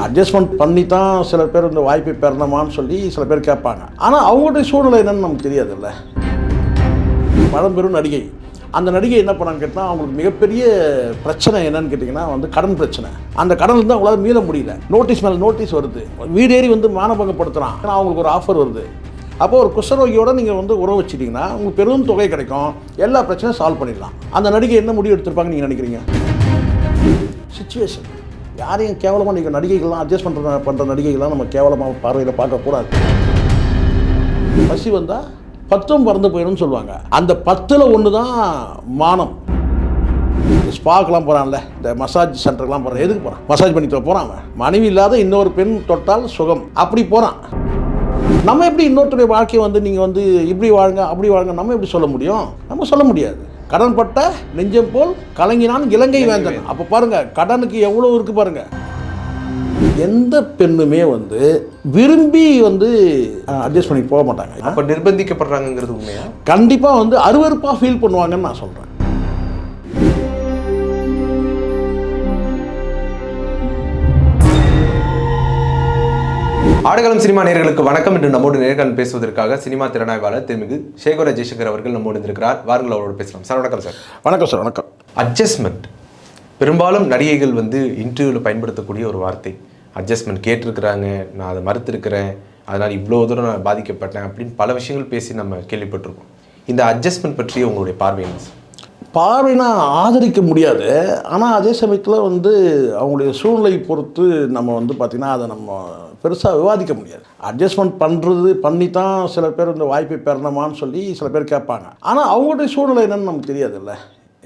Adjustment பண்ணி தான் சில பேர் இந்த வாய்ப்பை பெறணுமான்னு சொல்லி சில பேர் கேட்பாங்க. ஆனால் அவங்களுடைய சூழ்நிலை என்னன்னு நமக்கு தெரியாதுல்ல. பழம்பெரும் நடிகை, அந்த நடிகை என்ன பண்ணான்னு கேட்டால் அவங்களுக்கு மிகப்பெரிய பிரச்சனை என்னன்னு கேட்டிங்கன்னா கடன் பிரச்சனை. அந்த கடன் வந்து அவங்களால மீள முடியல. நோட்டீஸ் மேலே நோட்டீஸ் வருது, வீடேறி மானபங்கப்படுத்துகிறான். ஆனால் அவங்களுக்கு ஒரு ஆஃபர் வருது. அப்போ ஒரு குஷ்டரோகியோட நீங்கள் உறவு வச்சுட்டிங்கன்னா உங்களுக்கு பெரும் தொகை கிடைக்கும், எல்லா பிரச்சனையும் சால்வ் பண்ணிடலாம். அந்த நடிகை என்ன முடிவு எடுத்திருப்பாங்க நீங்கள் நினைக்கிறீங்க? சிச்சுவேஷன். யாரையும் கேவலமாக நீங்கள் நடிகைகள்லாம் அட்ஜஸ்ட் பண்ணுற நடிகைகள்லாம் நம்ம கேவலமாக பார்வையில் பார்க்கக்கூடாது. பசி வந்தால் 10 பறந்து போயிடும்னு சொல்லுவாங்க. அந்த 10ல் 1 தான் மானம். ஸ்பாக்கெலாம் போகிறான்ல, இந்த மசாஜ் சென்டருக்குலாம் போகிறான். எதுக்கு போகிறான்? மசாஜ் பண்ணி போகிறான். அவன் மனைவி இல்லாத இன்னொரு பெண் தொட்டால் சுகம், அப்படி போகிறான். நம்ம எப்படி இன்னொருத்தருடைய வாழ்க்கையை நீங்கள் இப்படி வாழுங்க அப்படி வாழுங்க நம்ம எப்படி சொல்ல முடியும்? நம்ம சொல்ல முடியாது. கடன் பட்ட நெஞ்சம் போல் கலங்கினான் இலங்கை வேந்தன். அப்போ பாருங்கள் கடனுக்கு எவ்வளோ இருக்குது பாருங்கள். எந்த பெண்ணுமே விரும்பி அட்ஜஸ்ட் பண்ணி போக மாட்டாங்க. அப்போ நிர்பந்திக்கப்படுறாங்கிறது உண்மையா? கண்டிப்பாக அருவருப்பாக ஃபீல் பண்ணுவாங்கன்னு நான் சொல்கிறேன். ஆடுகளம் சினிமா நேயர்களுக்கு வணக்கம். என்று நம்மோடு நேர்காணல் பேசுவதற்காக சினிமா திறனாய்வாளர் திருமிகு சேகர ஜெய்சங்கர் அவர்கள் நம்மோடு இருக்கிறார். வாருங்கள் அவரோடு பேசலாம். சார் வணக்கம். சார் வணக்கம். சார் வணக்கம். அட்ஜஸ்ட்மெண்ட் பெரும்பாலும் நடிகைகள் இன்டர்வியூவில் பயன்படுத்தக்கூடிய ஒரு வார்த்தை. அட்ஜஸ்ட்மெண்ட் கேட்டிருக்கிறாங்க, நான் அதை மறுத்திருக்கிறேன், அதனால் இவ்வளோ தூரம் நான் பாதிக்கப்பட்டேன் அப்படின்னு பல விஷயங்கள் பேசி நம்ம கேள்விப்பட்டிருக்கோம். இந்த அட்ஜஸ்ட்மெண்ட் பற்றி உங்களுடைய பார்வை என்ன? பார்வைனா ஆதரிக்க முடியாது. ஆனால் அதே சமயத்தில் அவங்களுடைய சூழ்நிலை பொறுத்து நம்ம பார்த்திங்கன்னா அதை நம்ம பெருசாக விவாதிக்க முடியாது. அட்ஜஸ்ட்மெண்ட் பண்ணி தான் சில பேர் இந்த வாய்ப்பை பெறணுமான்னு சொல்லி சில பேர் கேட்பாங்க. ஆனால் அவங்களுடைய சூழ்நிலை என்னன்னு நமக்கு தெரியாதுல்ல.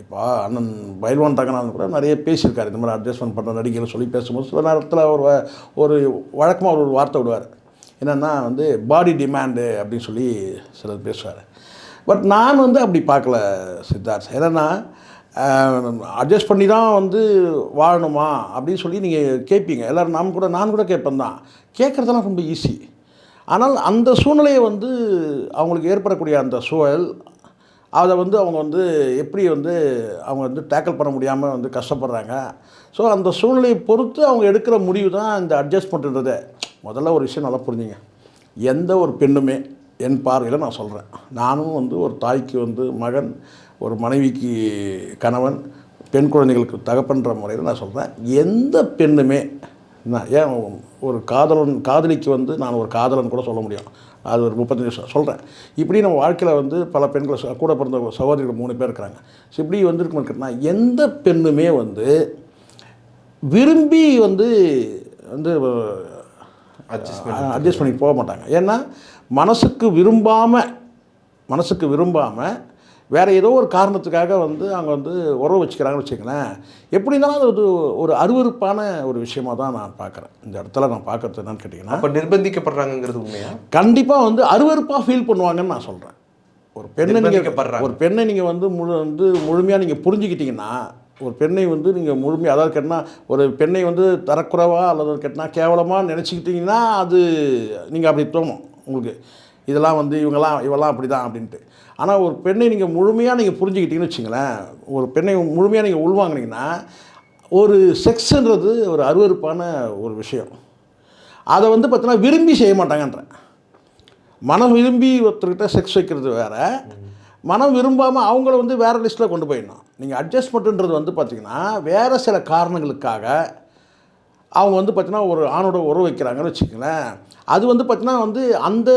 இப்போ அண்ணன் பயில்வான் ரங்கநாதன் கூட நிறைய பேசியிருக்காரு இந்த மாதிரி அட்ஜஸ்ட்மெண்ட் பண்ணுற நடிகைகளை சொல்லி பேசும்போது. சில நேரத்தில் ஒரு வழக்கமாக ஒரு வார்த்தை விடுவார். என்னென்னா பாடி டிமாண்டு அப்படின்னு சொல்லி சிலர் பேசுவார். பட் நான் அப்படி பார்க்கல சித்தார்த். என்னென்னா அட்ஜஸ்ட் பண்ணி தான் வாழணுமா அப்படின்னு சொல்லி நீங்கள் கேட்பீங்க. எல்லோரும் நான் கூட கேட்பேன் தான். கேட்குறதெல்லாம் ரொம்ப ஈஸி. ஆனால் அந்த சூழ்நிலையை அவங்களுக்கு ஏற்படக்கூடிய அந்த சூழல், அதை அவங்க எப்படி அவங்க டேக்கிள் பண்ண முடியாமல் கஷ்டப்படுறாங்க. ஸோ அந்த சூழ்நிலையை பொறுத்து அவங்க எடுக்கிற முடிவு தான் இந்த அட்ஜஸ்ட்மெண்ட்டுன்றதே. முதல்ல ஒரு விஷயம் நல்லா புரிஞ்சுங்க. எந்த ஒரு பெண்ணுமே, என் பார்வையில் நான் சொல்கிறேன், நானும் ஒரு தாய்க்கு மகன், ஒரு மனைவிக்கு கணவன், பெண் குழந்தைகளுக்கு தகப்பன்ற முறையில் நான் சொல்கிறேன், எந்த பெண்ணுமே நான் ஏன் ஒரு காதலிக்கு நான் ஒரு காதலன் கூட சொல்ல முடியும். அது ஒரு 35 வருஷம் சொல்கிறேன். இப்படி நம்ம வாழ்க்கையில் பல பெண்களை கூட பிறந்த சகோதரிகள் 3 பேர் இருக்கிறாங்க. ஸோ இப்படி இருக்குன்னா எந்த பெண்ணுமே விரும்பி அட்ஜஸ்ட் பண்ணி போக மாட்டாங்க. ஏன்னா மனசுக்கு விரும்பாமல் வேறு ஏதோ ஒரு காரணத்துக்காக அவங்க உறவு வச்சுக்கிறாங்கன்னு வச்சுக்கங்களேன். எப்படி இருந்தாலும் அது ஒரு அருவருப்பான ஒரு விஷயமாக தான் நான் பார்க்குறேன். இந்த இடத்துல நான் பார்க்குறது என்னன்னு கேட்டிங்கன்னா, அப்போ நிர்பந்திக்கப்படுறாங்கிறது உண்மையா? கண்டிப்பாக அருவருப்பாக ஃபீல் பண்ணுவாங்கன்னு நான் சொல்கிறேன். ஒரு பெண்ணை நீங்கள் முழுமையாக நீங்கள் புரிஞ்சுக்கிட்டிங்கன்னா, ஒரு பெண்ணை நீங்கள் முழுமையாக, அதாவது கேட்டால் ஒரு பெண்ணை தரக்குறைவாக அல்லது கேட்டால் கேவலமாக நினச்சிக்கிட்டிங்கன்னா அது நீங்கள் அப்படி தோணும் உங்களுக்கு. இதெல்லாம் இவெல்லாம் அப்படி தான் அப்படின்ட்டு. ஆனால் ஒரு பெண்ணை நீங்கள் முழுமையாக நீங்கள் புரிஞ்சுக்கிட்டீங்கன்னு வச்சுங்களேன், ஒரு பெண்ணை முழுமையாக நீங்கள் உள்வாங்கினீங்கன்னா, ஒரு செக்ஸுன்றது ஒரு அருவருப்பான ஒரு விஷயம். அதை பார்த்தீங்கன்னா விரும்பி செய்ய மாட்டாங்கன்றேன். மனம் விரும்பி ஒருத்தர்கிட்ட செக்ஸ் வைக்கிறது வேறு, மனம் விரும்பாமல் அவங்கள வேறு லிஸ்ட்டில் கொண்டு போயிடணும். நீங்கள் அட்ஜஸ்ட்மெண்ட்டுன்றது பார்த்திங்கன்னா வேறு சில காரணங்களுக்காக அவங்க பார்த்திங்கன்னா ஒரு ஆணோட உறவு வைக்கிறாங்கன்னு வச்சுக்கங்களேன். அது பார்த்திங்கன்னா அந்த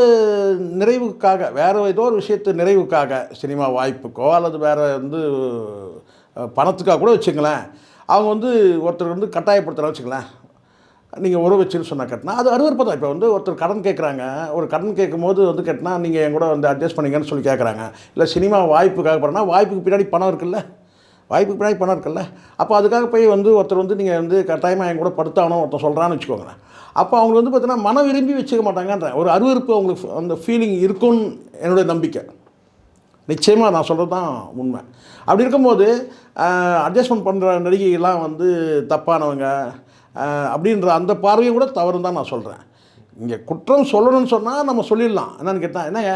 நிறைவுக்காக, வேறு ஏதோ ஒரு விஷயத்து நிறைவுக்காக, சினிமா வாய்ப்புக்கோ அல்லது வேறு பணத்துக்காக கூட வச்சுங்களேன், அவங்க ஒருத்தர் கட்டாயப்படுத்துகிறாங்க வச்சுங்களேன். நீங்கள் உறவு வச்சுன்னு சொன்னால் கட்டினா அது அருவருப்பு தான். இப்போ ஒருத்தர் கடன் கேட்குறாங்க, ஒரு கடன் கேட்கும்போது கட்டினா நீங்கள் என் கூட அட்ஜஸ்ட் பண்ணிங்கன்னு சொல்லி கேட்குறாங்க. இல்லை சினிமா வாய்ப்புக்காக போகிறேன்னா வாய்ப்புக்கு பின்னாடி பணம் இருக்குல்ல, அப்போ அதுக்காக போய் ஒருத்தர் நீங்கள் கட்டாயமாக என் கூட படுத்தாகணும் ஒருத்தர் சொல்கிறான்னு வச்சுக்கோங்களேன். அப்போ அவங்க பார்த்தீங்கன்னா மன விரும்பி வச்சுக்க மாட்டாங்கன்ற ஒரு அருவருப்பு அவங்களுக்கு அந்த ஃபீலிங் இருக்குன்னு என்னுடைய நம்பிக்கை. நிச்சயமாக நான் சொல்கிறது தான் உண்மை. அப்படி இருக்கும்போது அட்ஜஸ்ட்மெண்ட் பண்ணுற நடிகைகள்லாம் தப்பானவங்க அப்படின்ற அந்த பார்வையும் கூட தவறுன்னு தான் நான் சொல்கிறேன். இங்கே குற்றம் சொல்லணும்னு சொன்னால் நம்ம சொல்லிடலாம். என்னென்னு கேட்டால், என்னங்க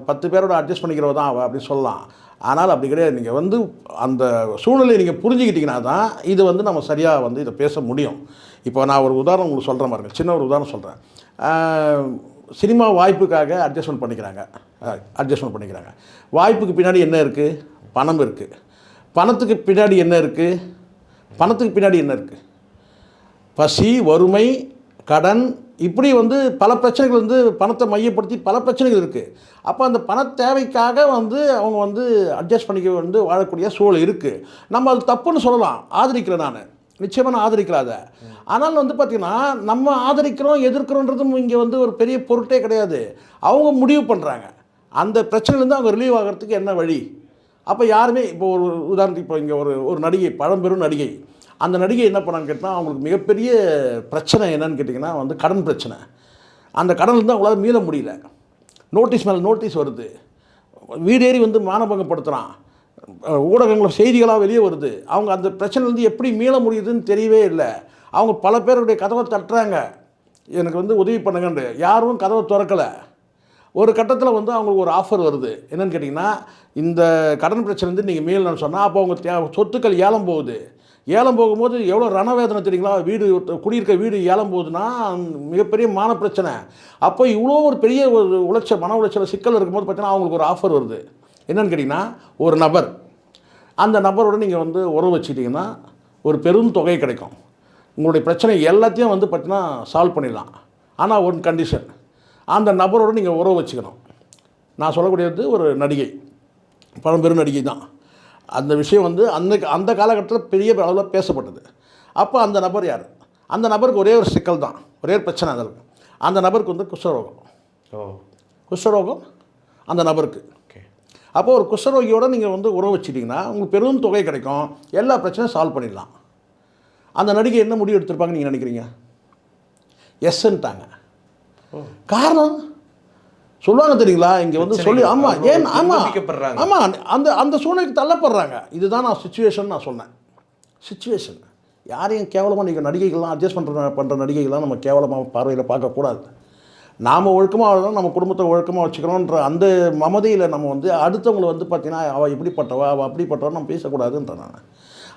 10 பேரோட அட்ஜஸ்ட் பண்ணிக்கிறவ தான் அவள் அப்படின்னு சொல்லலாம். ஆனால் அப்படி கிடையாது. நீங்கள் வந்து அந்த சூழ்நிலையை நீங்கள் புரிஞ்சுக்கிட்டீங்கன்னா தான் இது வந்து நம்ம சரியாக வந்து இதை பேச முடியும். இப்போ நான் ஒரு உதாரணம் உங்களுக்கு சொல்கிற மாதிரி சின்ன ஒரு உதாரணம் சொல்கிறேன். சினிமா வாய்ப்புக்காக அட்ஜஸ்ட்மெண்ட் பண்ணிக்கிறாங்க. வாய்ப்புக்கு பின்னாடி என்ன இருக்குது? பணம் இருக்குது. பணத்துக்கு பின்னாடி என்ன இருக்குது? பசி, வறுமை, கடன், இப்படி வந்து பல பிரச்சனைகள் வந்து பணத்தை மையப்படுத்தி பல பிரச்சனைகள் இருக்குது. அப்போ அந்த பண தேவைக்காக வந்து அவங்க வந்து அட்ஜஸ்ட் பண்ணிக்க வந்து வாழக்கூடிய சூழல் இருக்குது. நம்ம அது தப்புன்னு சொல்லலாம், ஆதரிக்கிறேன் நான், நிச்சயமாக நான் ஆதரிக்கலாத. ஆனால் வந்து பார்த்திங்கன்னா நம்ம ஆதரிக்கிறோம் எதிர்க்கிறோன்றதும் இங்கே வந்து ஒரு பெரிய பொருட்டே கிடையாது. அவங்க முடிவு பண்ணுறாங்க அந்த பிரச்சனையிலேருந்து அவங்க ரிலீவ் ஆகிறதுக்கு என்ன வழி. அப்போ யாருமே இப்போ ஒரு உதாரணத்துக்கு இப்போ இங்கே ஒரு நடிகை, பழம்பெரும் நடிகை, அந்த நடிகை என்ன பண்ணான்னு கேட்டால் அவங்களுக்கு மிகப்பெரிய பிரச்சனை என்னன்னு கேட்டிங்கன்னா வந்து கடன் பிரச்சனை. அந்த கடன்லேருந்து அவங்களால மீள முடியல. நோட்டீஸ் மேலே நோட்டீஸ் வருது, வீடேறி வந்து மானபங்கப்படுத்துகிறான், ஊடகங்கள் செய்திகளாக வெளியே வருது. அவங்க அந்த பிரச்சனைலேருந்து எப்படி மீள முடியுதுன்னு தெரியவே இல்லை. அவங்க பல பேருடைய கதவை தட்டுறாங்க, எனக்கு வந்து உதவி பண்ணுங்கன்னு. யாரும் கதவை திறக்கலை. ஒரு கட்டத்தில் வந்து அவங்களுக்கு ஒரு ஆஃபர் வருது. என்னென்னு கேட்டிங்கன்னா, இந்த கடன் பிரச்சனைலேருந்து நீங்கள் மீளணும்னு சொன்னால் அப்போ அவங்க சொத்துக்கள் ஏலம் போகுது. ஏலம் போகும்போது எவ்வளோ ரணவேதனை தெரியுங்களா? வீடு, குடியிருக்க வீடு ஏலம் போகுதுன்னா மிகப்பெரிய மான பிரச்சனை. அப்போ இவ்வளோ ஒரு பெரிய ஒரு மன உளைச்சல் சிக்கல் இருக்கும்போது பார்த்தீங்கன்னா அவங்களுக்கு ஒரு ஆஃபர் வருது. என்னென்னு கேட்டிங்கன்னா, ஒரு நபர், அந்த நபரோட நீங்கள் வந்து உறவு வச்சுக்கிட்டிங்கன்னா ஒரு பெரும் தொகை கிடைக்கும். உங்களுடைய பிரச்சனை எல்லாத்தையும் வந்து பார்த்தீங்கன்னா சால்வ் பண்ணிடலாம். ஆனால் ஒரு கண்டிஷன், அந்த நபரோட நீங்கள் உறவு வச்சுக்கணும். நான் சொல்லக்கூடியது ஒரு நடிகை, பழம்பெரும் நடிகை தான். அந்த விஷயம் வந்து அந்த காலகட்டத்தில் பெரிய அளவில் பேசப்பட்டது. அப்போ அந்த நபர் யார்? அந்த நபருக்கு ஒரே ஒரு சிக்கல் தான், ஒரே ஒரு பிரச்சனை. அதற்கு அந்த நபருக்கு வந்து குஷ்டரோகம் அந்த நபருக்கு. அப்போது ஒரு குஷ்டரோகியோடு நீங்கள் வந்து உறவு வச்சிட்டிங்கன்னா உங்களுக்கு பெரும் தொகை கிடைக்கும், எல்லா பிரச்சனையும் சால்வ் பண்ணிடலாம். அந்த நடிகை என்ன முடிவு எடுத்திருப்பாங்க நீங்கள் நினைக்கிறீங்க? எஸ்ன்ட்டாங்க. காரணம் சொல்லுவாங்க தெரியுங்களா? இங்கே வந்து சொல்லி ஆமாம் அந்த சூழ்நிலைக்கு தள்ளப்படுறாங்க. இதுதான் நான் சுச்சுவேஷன் நான் சொன்னேன். சிச்சுவேஷன் யாரையும் கேவலமாக நீங்கள் நடிகைகள்லாம் அட்ஜஸ்ட் பண்ணுற நடிகைகள்லாம் நம்ம கேவலமாக பார்வையில் பார்க்கக்கூடாது. நாம் ஒழுக்கமாக வாழணும், நம்ம குடும்பத்தை ஒழுக்கமாக வச்சுக்கணுன்ற அந்த மமதையில் நம்ம வந்து அடுத்தவங்களை வந்து பார்த்திங்கன்னா அவள் இப்படிப்பட்டவா அவள் அப்படிப்பட்டவா நம்ம பேசக்கூடாதுன்ற நான்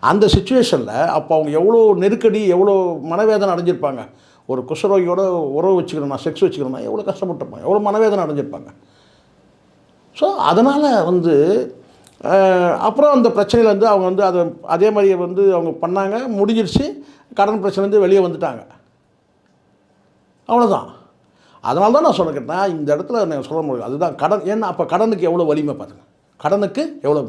அந்த சுச்சுவேஷனில். அப்போ அவங்க எவ்வளோ நெருக்கடி, எவ்வளோ மனவேதனை அடைஞ்சிருப்பாங்க. ஒரு குஷ்டரோகியோட உறவு வச்சுக்கணும், நான் செக்ஸ் வச்சுக்கணும்னா எவ்வளோ கஷ்டப்பட்டிருப்பாங்க, எவ்வளோ மனவேதனை அடைஞ்சிருப்பாங்க. ஸோ அதனால் வந்து அப்புறம் அந்த பிரச்சனையிலேருந்து அவங்க வந்து அதே மாதிரியே வந்து அவங்க பண்ணாங்க, முடிஞ்சிருச்சு. கடன் பிரச்சனைலேருந்து வெளியே வந்துட்டாங்க, அவ்வளோதான். அதனால தான் நான் சொல்ல கேட்டேன், இந்த இடத்துல நான் சொல்ல முடியும் அதுதான் கடன். ஏன்னா அப்போ கடனுக்கு எவ்வளோ வலிமை பாருங்க, கடனுக்கு எவ்வளோ.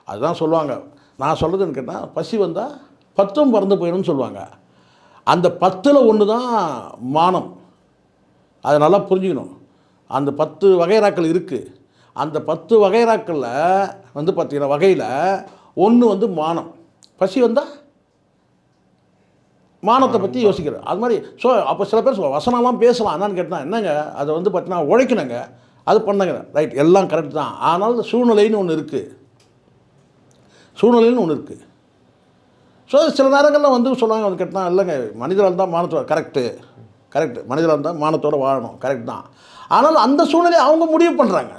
அதுதான் சொல்லுவாங்க, நான் சொல்கிறதுன்னு கேட்டால் பசி வந்தால் 10 பறந்து போயிடும்னு சொல்லுவாங்க. அந்த 10ல் 1 தான் மானம். அதை நல்லா புரிஞ்சுக்கணும். அந்த 10 வகைராக்கள் இருக்குது. அந்த 10 வகைராக்களில் வந்து பார்த்திங்கன்னா வகையில் 1 வந்து மானம். பசி வந்தால் மானத்தை பற்றி யோசிக்கிறேன். அது மாதிரி ஸோ அப்போ சில பேர் வசனம்லாம் பேசலாம். என்னன்னு கேட்டால் என்னங்க அதை வந்து பார்த்தீங்கன்னா உழைக்கணுங்க, அது பண்ணுங்க, ரைட், எல்லாம் கரெக்ட் தான். ஆனால் சூழ்நிலைன்னு ஒன்று இருக்குது, ஸோ சில நேரங்களில் வந்து சொல்லுவாங்க வந்து கேட்டால் இல்லைங்க மனிதராக இருந்தால் மானத்தோட கரெக்டு, மனிதராக இருந்தால் மானத்தோடு வாழணும், கரெக்ட் தான். ஆனால் அந்த சூழ்நிலையை அவங்க முடிவு பண்ணுறாங்க.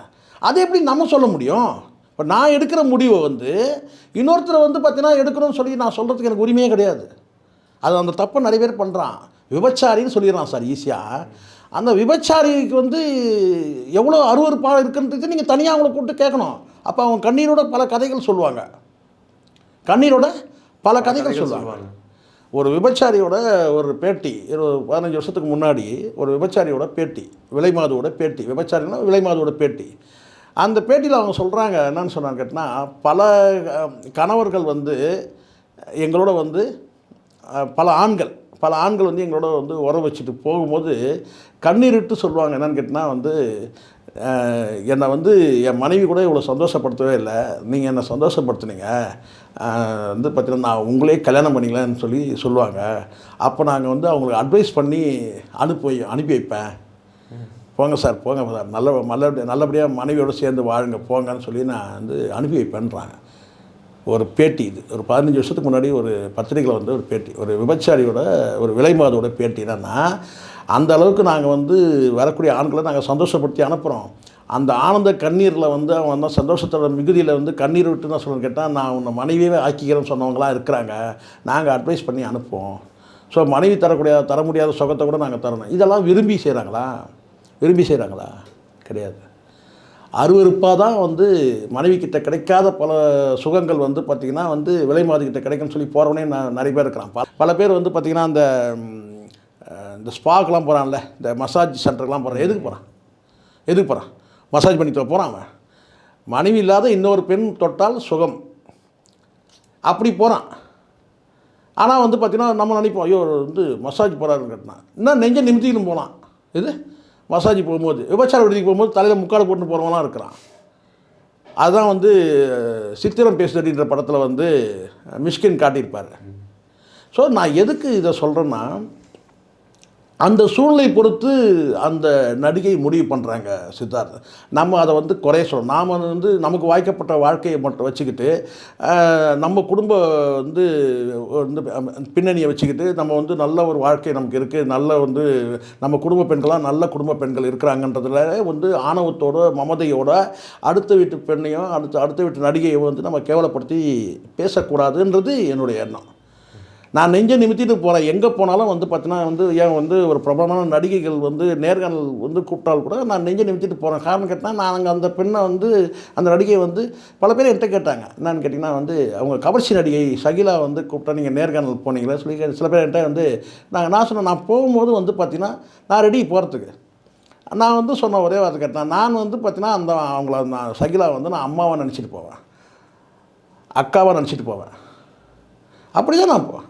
அதை எப்படி நம்ம சொல்ல முடியும்? இப்போ நான் எடுக்கிற முடிவை வந்து இன்னொருத்தர் வந்து பார்த்தீங்கன்னா எடுக்கணும்னு சொல்லி நான் சொல்கிறதுக்கு எனக்கு உரிமையே கிடையாது. அது அந்த தப்பை நிறைய பேர் பண்ணுறான். விபச்சாரின்னு சொல்லிடுறான் சார் ஈஸியாக. அந்த விபச்சாரிக்கு வந்து எவ்வளோ அருவருப்பாக இருக்குன்றது நீங்கள் தனியாக அவங்கள கூப்பிட்டு கேட்கணும். அப்போ அவங்க கண்ணீரோட பல கதைகள் சொல்லுவாங்க, ஒரு விபச்சாரியோட ஒரு பேட்டி 15 வருஷத்துக்கு முன்னாடி ஒரு விபச்சாரியோட பேட்டி, விலைமாதுவோட பேட்டி, விபச்சாரினா விலைமாதுவோட பேட்டி. அந்த பேட்டியில் அவங்க சொல்கிறாங்க, என்னன்னு சொன்னாங்க கேட்டால், பல கணவர்கள் வந்து எங்களோட வந்து பல ஆண்கள் வந்து எங்களோட வந்து உறவு வச்சுட்டு போகும்போது கண்ணீரிட்டு சொல்லுவாங்க. என்னன்னு கேட்டால் வந்து என்னை வந்து என் மனைவி கூட இவ்வளோ சந்தோஷப்படுத்தவே இல்லை, நீங்கள் என்னை சந்தோஷப்படுத்துனீங்க, வந்து பார்த்தீங்கன்னா நான் உங்களே கல்யாணம் பண்ணிக்கலான்னு சொல்லி சொல்லுவாங்க. அப்போ நாங்கள் வந்து அவங்களுக்கு அட்வைஸ் பண்ணி அனுப்பி வைப்பேன், போங்க சார் நல்லபடியாக மனைவியோடு சேர்ந்து வாழுங்க போங்கன்னு சொல்லி நான் வந்து அனுப்பி வைப்பேன்றாங்க. ஒரு பேட்டி, இது ஒரு 15 வருஷத்துக்கு முன்னாடி ஒரு பத்திரிகையில் வந்து ஒரு பேட்டி, ஒரு விபச்சாரியோட ஒரு விலைமாதோட பேட்டி. என்னன்னா அந்த அளவுக்கு நாங்கள் வந்து வரக்கூடிய ஆண்களை நாங்கள் சந்தோஷப்படுத்தி அனுப்புகிறோம். அந்த ஆனந்த கண்ணீரில் வந்து அவன் வந்து சந்தோஷத்தோட மிகுதியில் வந்து கண்ணீர் விட்டு தான் சொல்லணும்னு கேட்டால் நான் உன்னை மனைவியே ஆக்கிக்கிறேன்னு சொன்னவங்களாம் இருக்கிறாங்க. நாங்கள் அட்வைஸ் பண்ணி அனுப்புவோம். ஸோ மனைவி தர முடியாத சுகத்தை கூட நாங்கள் தரணும். இதெல்லாம் விரும்பி செய்கிறாங்களா? கிடையாது. அருவருப்பாக தான் வந்து மனைவி கிட்ட கிடைக்காத பல சுகங்கள் வந்து பார்த்திங்கன்னா வந்து விலை மாதிரிக்கிட்ட கிடைக்குன்னு சொல்லி போகிறவனே நிறைய பேர் இருக்கிறான். பல பேர் வந்து பார்த்திங்கன்னா இந்த ஸ்பாக்கெலாம் போகிறான்ல, இந்த மசாஜ் சென்டருக்கெலாம் போகிறான். எதுக்கு போகிறான்? மசாஜ் பண்ணி போகிறான். அவன் மனைவி இல்லாத இன்னொரு பெண் தொட்டால் சுகம், அப்படி போகிறான். ஆனால் வந்து பார்த்திங்கன்னா நம்ம நினைப்போம், ஐயோ வந்து மசாஜ் போகிறாருன்னு கேட்டான். இன்னும் நெஞ்ச நிமித்தின்னு போகலாம். இது மசாஜ் போகும்போது, விபச்சார விடுதிக்கு போகும்போது தலையில் முக்காடு போட்டு போகிறவங்களாம் இருக்கிறான். அதுதான் வந்து சித்திரம் பேசுதடின்ற படத்தில் வந்து மிஷ்கின் காட்டியிருப்பார். ஸோ நான் எதுக்கு இதை சொல்கிறேன்னா, அந்த சூழ்நிலை பொறுத்து அந்த நடிகை முடிவு பண்ணுறாங்க சித்தார்த். நம்ம அதை வந்து குறைய சொல்லணும். நாம் வந்து நமக்கு வாய்க்கப்பட்ட வாழ்க்கையை மட்டும் வச்சுக்கிட்டு நம்ம குடும்ப வந்து பின்னணியை வச்சுக்கிட்டு நம்ம வந்து நல்ல ஒரு வாழ்க்கை நமக்கு இருக்குது, நல்ல வந்து நம்ம குடும்ப பெண்களாக நல்ல குடும்ப பெண்கள் இருக்கிறாங்கன்றதுல வந்து ஆணவத்தோட மமதையோட அடுத்த வீட்டு பெண்ணையும் அடுத்த வீட்டு நடிகையை வந்து நம்ம கேவலப்படுத்தி பேசக்கூடாதுன்றது என்னுடைய எண்ணம். நான் நெஞ்சை நிமித்திட்டு போகிறேன். எங்கே போனாலும் வந்து பார்த்தீங்கன்னா வந்து ஏன் வந்து ஒரு பிரபலமான நடிகைகள் வந்து நேர்காணல் வந்து கூப்பிட்டால் கூட நான் நெஞ்சை நிமித்திட்டு போகிறேன். காரணம் கேட்டால் நான் அந்த பெண்ணை வந்து அந்த நடிகை வந்து பல பேர் என்கிட்ட கேட்டாங்க. என்னன்னு கேட்டிங்கன்னா வந்து அவங்க கவர்ச்சி நடிகை ஷகிலா வந்து கூப்பிட்டா நீங்கள் நேர்காணல் போனீங்களே சொல்லி சில பேர் என்கிட்ட வந்து நான் சொன்னேன், நான் போகும்போது வந்து பார்த்தீங்கன்னா நான் ரெடி போகிறதுக்கு. நான் வந்து சொன்ன ஒரே வார்த்தை கேட்டேன், நான் வந்து பார்த்தீங்கன்னா அவங்கள நான் ஷகிலா வந்து நான் அம்மாவை நினச்சிட்டு போவேன், அக்காவை நினச்சிட்டு போவேன். அப்படி தான் நான் போவேன்.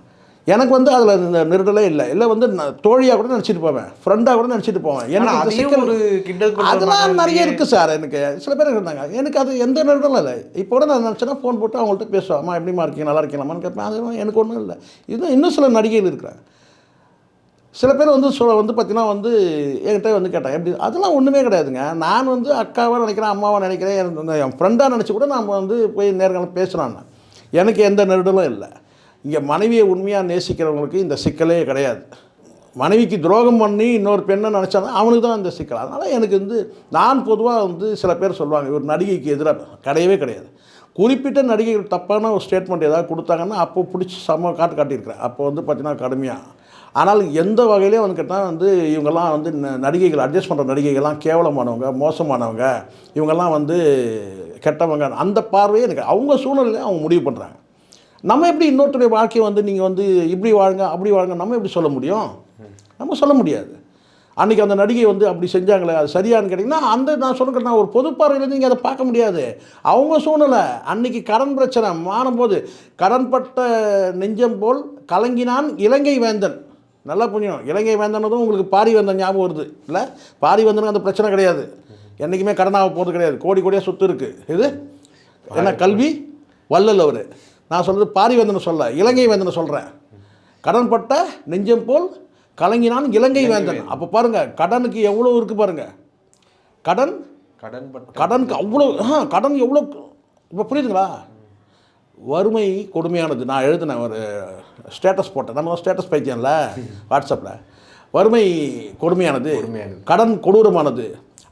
எனக்கு வந்து அதில் இந்த நெருடலே இல்லை வந்து தோழியாக கூட நினச்சிட்டு போவேன், ஃப்ரெண்டாக கூட நினச்சிட்டு போவேன். எனக்கு அதெல்லாம் நிறைய இருக்குது சார். எனக்கு சில பேர் இருந்தாங்க, எனக்கு அது எந்த நெருடலும் இல்லை. இப்போ கூட நான் நினச்சேன்னா ஃபோன் போட்டு அவங்கள்ட்ட பேசுவேன், அம்மா எப்படிமா இருக்கீங்க, நல்லா இருக்கீங்களாமான்னு கேட்பேன். அது எனக்கு ஒன்றும் இல்லை. இன்னும் சில நடிகைகள் இருக்கிறாங்க. சில பேர் வந்து பார்த்திங்கன்னா வந்து என்கிட்ட வந்து கேட்டாங்க எப்படி, அதெல்லாம் ஒன்றுமே கிடையாதுங்க. நான் வந்து அக்காவாக நினைக்கிறேன், அம்மாவாக நினைக்கிறேன், என் ஃப்ரெண்டாக நினச்சி கூட நான் வந்து போய் நேர்காணல் பேசுகிறான். எனக்கு எந்த நெருடலும் இல்லை. இங்கே மனைவியை உண்மையாக நேசிக்கிறவங்களுக்கு இந்த சிக்கலே கிடையாது. மனைவிக்கு துரோகம் பண்ணி இன்னொரு பெண்ணை நினச்சாலும் அவனுக்கு தான் இந்த சிக்கல். அதனால் எனக்கு வந்து நான் பொதுவாக வந்து சில பேர் சொல்லுவாங்க ஒரு நடிகைக்கு எதிராக கிடையவே கிடையாது. குறிப்பிட்ட நடிகைகள் தப்பான ஒரு ஸ்டேட்மெண்ட் ஏதாவது கொடுத்தாங்கன்னா அப்போ பிடிச்சி காட்டியிருக்கிறேன். அப்போ வந்து பார்த்தீங்கன்னா கடுமையாக. ஆனால் எந்த வகையிலே வந்து கேட்டால் வந்து இவங்கெல்லாம் வந்து நடிகைகள் அட்ஜஸ்ட் பண்ணுற நடிகைகள்லாம் கேவலமானவங்க, மோசமானவங்க, இவங்கெல்லாம் வந்து கெட்டவங்க, அந்த பார்வையே எனக்கு அவங்க சூழ்நிலையை அவங்க முடிவு பண்ணுறாங்க. நம்ம எப்படி இன்னொருத்தருடைய வாழ்க்கையை வந்து நீங்கள் வந்து இப்படி வாழுங்க அப்படி வாழுங்க நம்ம எப்படி சொல்ல முடியும்? நம்ம சொல்ல முடியாது. அன்றைக்கி அந்த நடிகை வந்து அப்படி செஞ்சாங்களே அது சரியானு கேட்டிங்கன்னா நான் சொல்லுறேன், ஒரு பொது பார்வையிலேருந்து நீங்கள் அதை பார்க்க முடியாது. அவங்க சூழ்நிலை அன்றைக்கி கடன் பிரச்சனை மாறும்போது கடன்பட்ட நெஞ்சம் போல் கலங்கினான் இலங்கை வேந்தன். நல்லா புரியும். இலங்கை வேந்தனதும் உங்களுக்கு பாரிவேந்தன் ஞாபகம் வருது இல்லை? பாரிவேந்தனுக்கு அந்த பிரச்சனை கிடையாது, என்றைக்குமே கடனாக போகிறது கிடையாது, கோடியாக சொத்து இருக்குது. இது என்ன கல்வி வள்ளல் அவர். நான் சொல்கிறது பாரிவேந்தனை சொல்ல, இலங்கை வேந்தனை சொல்கிறேன். கடன்பட்ட நெஞ்சம் போல் கலங்கினான் இலங்கை வேந்தன். அப்போ பாருங்கள் கடனுக்கு எவ்வளோ இருக்குது பாருங்கள். கடனுக்கு அவ்வளோ கடன் எவ்வளோ. இப்போ புரியுதுங்களா? வறுமை கொடுமையானது. நான் எழுதினேன் ஒரு ஸ்டேட்டஸ் போட்டேன், நம்ம ஸ்டேட்டஸ் பைத்தியம்ல வாட்ஸ்அப்பில். வறுமை கொடுமையானது, கடன் கொடூரமானது.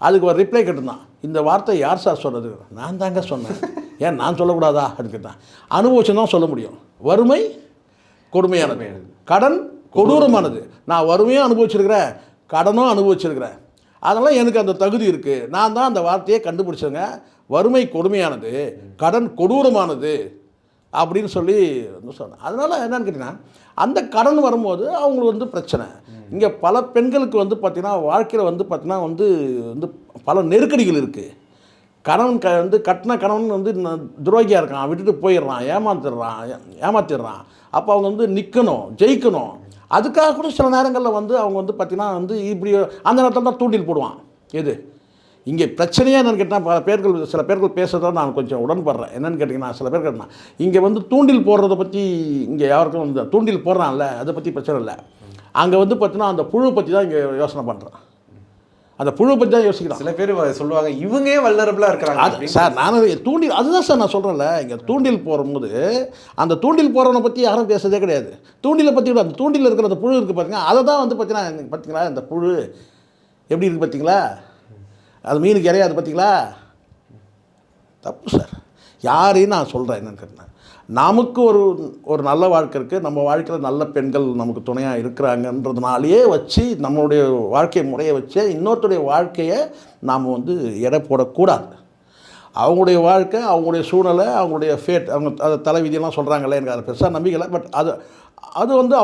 அதுக்கு ஒரு ரிப்ளை கேட்டிருந்தான், இந்த வார்த்தை யார் சார் சொன்னது? நான் தாங்க சொன்னேன். ஏன் நான் சொல்லக்கூடாதா அப்படின்னு கேட்டான். அனுபவிச்சு தான் சொல்ல முடியும். வறுமை கொடுமையானது, கடன் கொடூரமானது. நான் வறுமையும் அனுபவிச்சிருக்கிறேன், கடனும் அனுபவிச்சிருக்கிறேன். அதனால் எனக்கு அந்த தகுதி இருக்குது. நான் தான் அந்த வார்த்தையை கண்டுபிடிச்சேங்க. வறுமை கொடுமையானது, கடன் கொடூரமானது அப்படின்னு சொல்லி வந்து சொன்னேன். அதனால் என்னென்னு கேட்டிங்கன்னா அந்த கடன் வரும்போது அவங்களுக்கு வந்து பிரச்சனை. இங்கே பல பெண்களுக்கு வந்து பார்த்திங்கன்னா வாழ்க்கையில் வந்து பார்த்திங்கன்னா வந்து பல நெருக்கடிகள் இருக்குது. கணவன் வந்து கட்டின கணவன் வந்து துரோகியாக இருக்கான், விட்டுட்டு போயிடுறான், ஏமாத்திடுறான். அப்போ அவங்க வந்து நிற்கணும், ஜெயிக்கணும். அதுக்காக கூட சில நேரங்களில் வந்து அவங்க வந்து பார்த்திங்கன்னா வந்து இப்படி அந்த நேரத்தில் தான் தூண்டில் போடுவான். எது இங்கே பிரச்சனையாக என்னென்னு கேட்டால் சில பேர்கள் பேசுகிறத நான் கொஞ்சம் உடன்படுறேன். என்னென்னு கேட்டிங்கன்னா சில பேர் கேட்டால் இங்கே வந்து தூண்டில் போடுறத பற்றி இங்கே யாருக்கும் வந்து தூண்டில் போடுறான்ல அதை பற்றி பிரச்சனை இல்லை. அங்கே வந்து பார்த்தீங்கன்னா அந்த புழு பற்றி தான் இங்கே யோசனை பண்ணுறேன். அந்த புழு பற்றி தான் யோசிக்கிறான். சில பேர் சொல்லுவாங்க இவங்க வல்னரபிளாக இருக்கிறாங்க சார். நான் தூண்டில் அதுதான் சார் நான் சொல்கிறேன்ல. இங்கே தூண்டில் போடும்போது அந்த தூண்டில் போடுறவனை பற்றி யாரும் பேசுறதே கிடையாது. தூண்டிலை பற்றி அந்த தூண்டில் இருக்கிற அந்த புழு இருக்குது பார்த்தீங்கன்னா, அதை தான் வந்து பார்த்தீங்கன்னா இந்த புழு எப்படி இருக்குது பார்த்தீங்களா? அது மீனுக்கு இறையாது பார்த்தீங்களா? தப்பு சார். யாரையும் நான் சொல்கிறேன் என்னன்னு கேட்டேன், நமக்கு ஒரு நல்ல வாழ்க்கை இருக்குது, நம்ம வாழ்க்கையில் நல்ல பெண்கள் நமக்கு துணையாக இருக்கிறாங்கன்றதுனாலேயே வச்சு நம்மளுடைய வாழ்க்கை முறையை வச்சு இன்னொருத்தருடைய வாழ்க்கையை நாம் வந்து எடை போடக்கூடாது. அவங்களுடைய வாழ்க்கை, அவங்களுடைய சூழ்நிலை, அவங்களுடைய ஃபேட், அவங்க அதை தலைவிதியெல்லாம் சொல்கிறாங்களே, எனக்கு அதை பெருசாக நம்பிக்கலை. பட் அது வந்து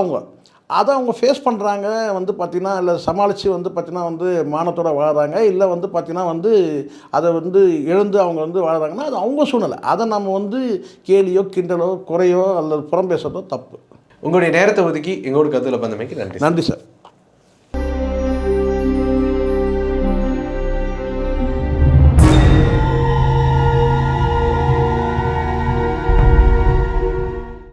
அதை அவங்க ஃபேஸ் பண்ணுறாங்க வந்து பார்த்திங்கன்னா, இல்லை சமாளித்து வந்து பார்த்திங்கன்னா வந்து மானத்தோடு வாழ்கிறாங்க, இல்லை வந்து பார்த்திங்கன்னா வந்து அதை வந்து எழுந்து அவங்க வந்து வாழ்கிறாங்கன்னா அது அவங்க சூழ்நிலை. அதை நம்ம வந்து கேலியோ கிண்டலோ குறையோ அல்லது புறம் பேசுறதோ தப்பு. உங்களுடைய நேரத்தை ஒதுக்கி எங்களோட கருத்தில் பந்தமைக்கு நன்றி. நன்றி சார்.